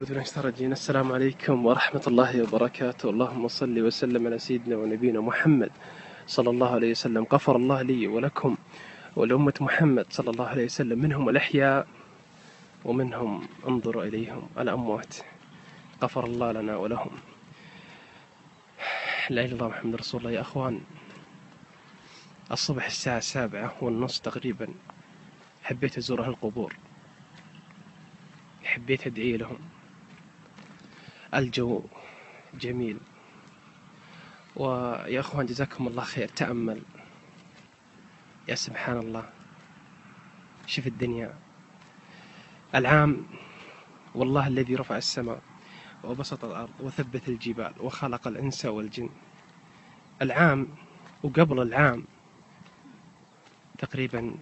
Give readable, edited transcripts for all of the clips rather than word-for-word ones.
السلام عليكم ورحمة الله وبركاته. اللهم صل وسلم على سيدنا ونبينا محمد صلى الله عليه وسلم. غفر الله لي ولكم ولأمة محمد صلى الله عليه وسلم، منهم الأحياء ومنهم انظر إليهم الأموات. غفر الله لنا ولهم. لا إله إلا الله محمد رسول الله. يا أخوان، الصبح الساعة 7:30 تقريبا حبيت أزور أهل القبور، حبيت أدعي لهم. الجو جميل، ويا أخوان جزاكم الله خير. تأمل، يا سبحان الله، شوف الدنيا. العام والله الذي رفع السماء وبسط الأرض وثبت الجبال وخلق الإنس والجن. العام وقبل العام تقريبا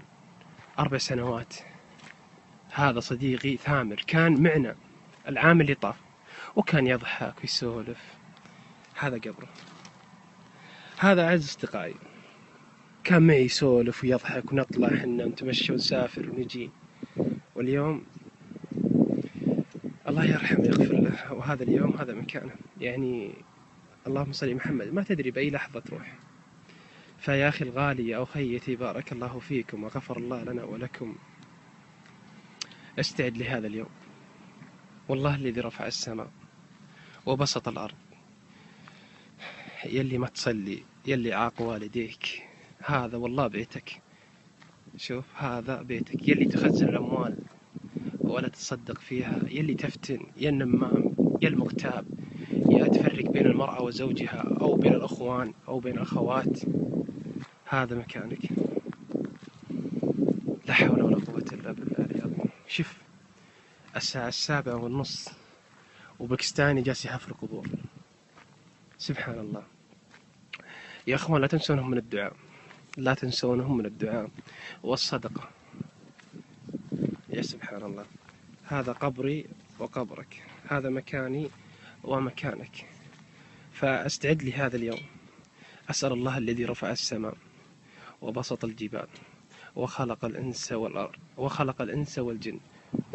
4 سنوات هذا صديقي ثامر كان معنا العام اللي طاف، وكان يضحك ويسولف. هذا قبره، هذا أعز أصدقائي، كان معي يسولف ويضحك ونطلع حنا نتمشى ونسافر ونجي. واليوم الله يرحمه ويغفر له، وهذا اليوم هذا مكانه. يعني اللهم صل محمد، ما تدري بأي لحظة تروح. فيا أخي الغالي، يا أخيتي، بارك الله فيكم وغفر الله لنا ولكم. استعد لهذا اليوم، والله الذي رفع السماء وبسط الأرض. يلي ما تصلي، يلي عاق والديك، هذا والله بيتك. شوف، هذا بيتك. يلي تخزن الأموال ولا تصدق فيها، يلي تفتن، يا النمام، يا المغتاب، يا تفرق بين المرأة وزوجها أو بين الأخوان أو بين الأخوات، هذا مكانك. لا حول ولا قوة إلا بالله العظيم. شوف، الساعة 7:30 وباكستاني جالس يحفر قبور. سبحان الله. يا أخوان، لا تنسونهم من الدعاء، لا تنسونهم من الدعاء والصدقة. يا سبحان الله، هذا قبري وقبرك، هذا مكاني ومكانك. فاستعد لهذا اليوم. أسأل الله الذي رفع السماء وبسط الجبال وخلق الإنس والأرض وخلق الإنس والجن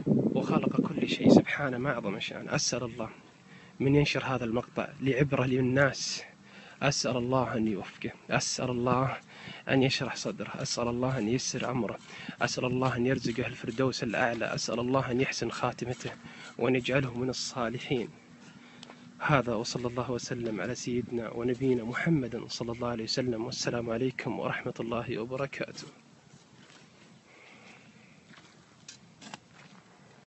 وخلق كل شيء، سبحانه ما أعظم شأن. أسأل الله من ينشر هذا المقطع لعبرة للناس، أسأل الله أن يوفقه، أسأل الله أن يشرح صدره، أسأل الله أن ييسر أمره، أسأل الله أن يرزقه الفردوس الأعلى، أسأل الله أن يحسن خاتمته وأن يجعله من الصالحين. هذا، وصلى الله وسلم على سيدنا ونبينا محمد صلى الله عليه وسلم. والسلام عليكم ورحمة الله وبركاته.